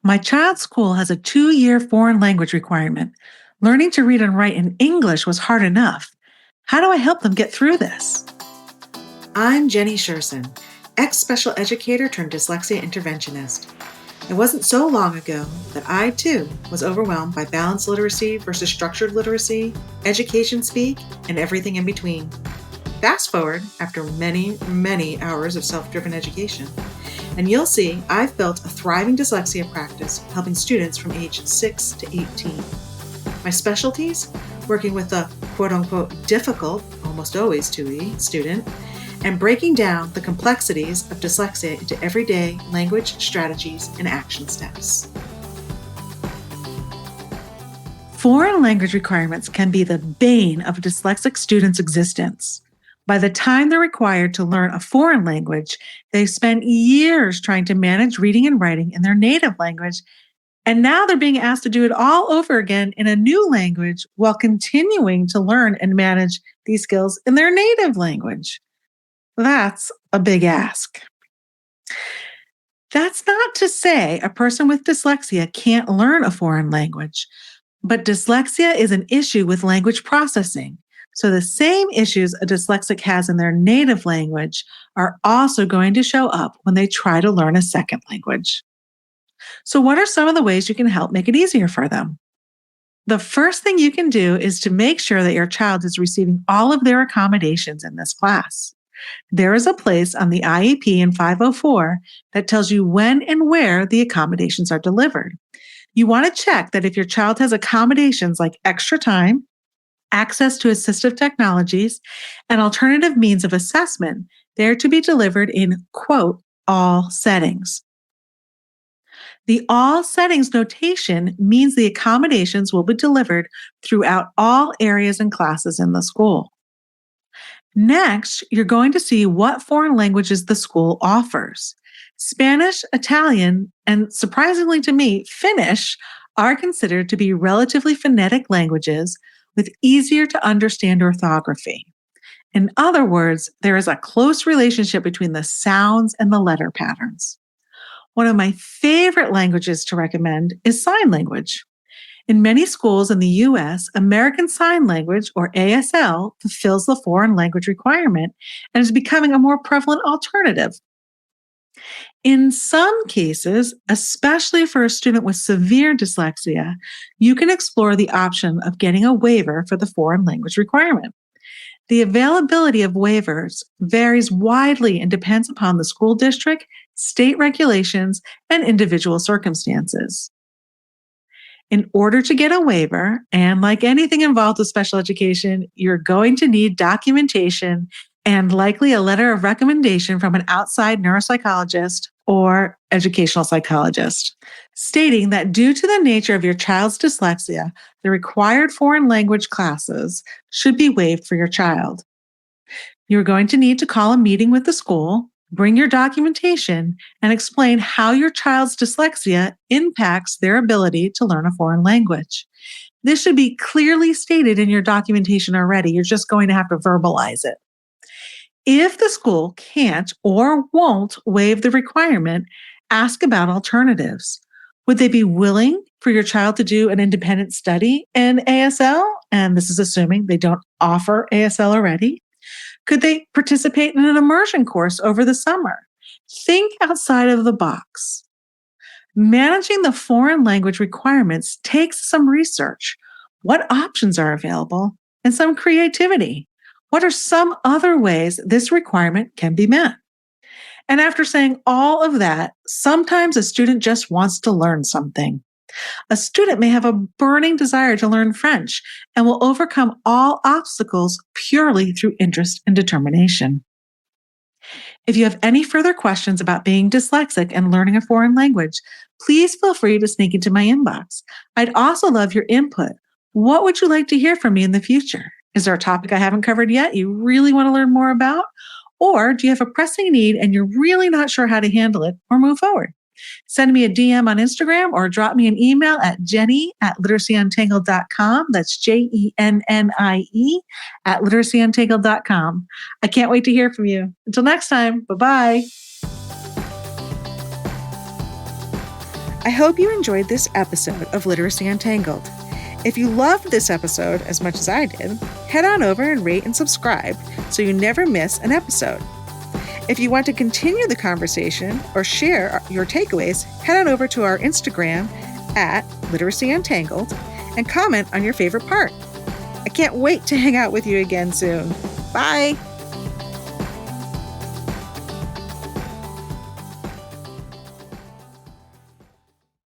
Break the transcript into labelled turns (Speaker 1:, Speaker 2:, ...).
Speaker 1: My child's school has a 2-year foreign language requirement. Learning to read and write in English was hard enough. How do I help them get through this?
Speaker 2: I'm Jenny Scherson, ex-special educator turned dyslexia interventionist. It wasn't so long ago that I, too, was overwhelmed by balanced literacy versus structured literacy, education speak, and everything in between. Fast forward after many, many hours of self-driven education, and you'll see I've built a thriving dyslexia practice helping students from age 6 to 18. My specialties? Working with the quote-unquote difficult, almost always 2E, student, and breaking down the complexities of dyslexia into everyday language strategies and action steps.
Speaker 1: Foreign language requirements can be the bane of a dyslexic student's existence. By the time they're required to learn a foreign language, they spend years trying to manage reading and writing in their native language, and now they're being asked to do it all over again in a new language while continuing to learn and manage these skills in their native language. That's a big ask. That's not to say a person with dyslexia can't learn a foreign language, but dyslexia is an issue with language processing. So the same issues a dyslexic has in their native language are also going to show up when they try to learn a second language. So what are some of the ways you can help make it easier for them? The first thing you can do is to make sure that your child is receiving all of their accommodations in this class. There is a place on the IEP in 504 that tells you when and where the accommodations are delivered. You want to check that if your child has accommodations like extra time, access to assistive technologies, and alternative means of assessment, they're to be delivered in, quote, all settings. The all settings notation means the accommodations will be delivered throughout all areas and classes in the school. Next, you're going to see what foreign languages the school offers. Spanish, Italian, and surprisingly to me, Finnish are considered to be relatively phonetic languages with easier to understand orthography. In other words, there is a close relationship between the sounds and the letter patterns. One of my favorite languages to recommend is sign language. In many schools in the US, American Sign Language, or ASL, fulfills the foreign language requirement and is becoming a more prevalent alternative. In some cases, especially for a student with severe dyslexia, you can explore the option of getting a waiver for the foreign language requirement. The availability of waivers varies widely and depends upon the school district, state regulations, and individual circumstances. In order to get a waiver, and like anything involved with special education, you're going to need documentation and likely a letter of recommendation from an outside neuropsychologist or educational psychologist, stating that due to the nature of your child's dyslexia, the required foreign language classes should be waived for your child. You're going to need to call a meeting with the school, bring your documentation, and explain how your child's dyslexia impacts their ability to learn a foreign language. This should be clearly stated in your documentation already. You're just going to have to verbalize it. If the school can't or won't waive the requirement, ask about alternatives. Would they be willing for your child to do an independent study in ASL? And this is assuming they don't offer ASL already. Could they participate in an immersion course over the summer? Think outside of the box. Managing the foreign language requirements takes some research. What options are available? And some creativity. What are some other ways this requirement can be met? And after saying all of that, sometimes a student just wants to learn something. A student may have a burning desire to learn French and will overcome all obstacles purely through interest and determination. If you have any further questions about being dyslexic and learning a foreign language, please feel free to sneak into my inbox. I'd also love your input. What would you like to hear from me in the future? Is there a topic I haven't covered yet you really want to learn more about? Or do you have a pressing need and you're really not sure how to handle it or move forward? Send me a DM on Instagram or drop me an email at jenny@literacyuntangled.com. That's JENNIE @literacyuntangled.com. I can't wait to hear from you. Until next time, bye-bye.
Speaker 2: I hope you enjoyed this episode of Literacy Untangled. If you loved this episode as much as I did, head on over and rate and subscribe so you never miss an episode. If you want to continue the conversation or share your takeaways, head on over to our Instagram at Literacy Untangled and comment on your favorite part. I can't wait to hang out with you again soon. Bye!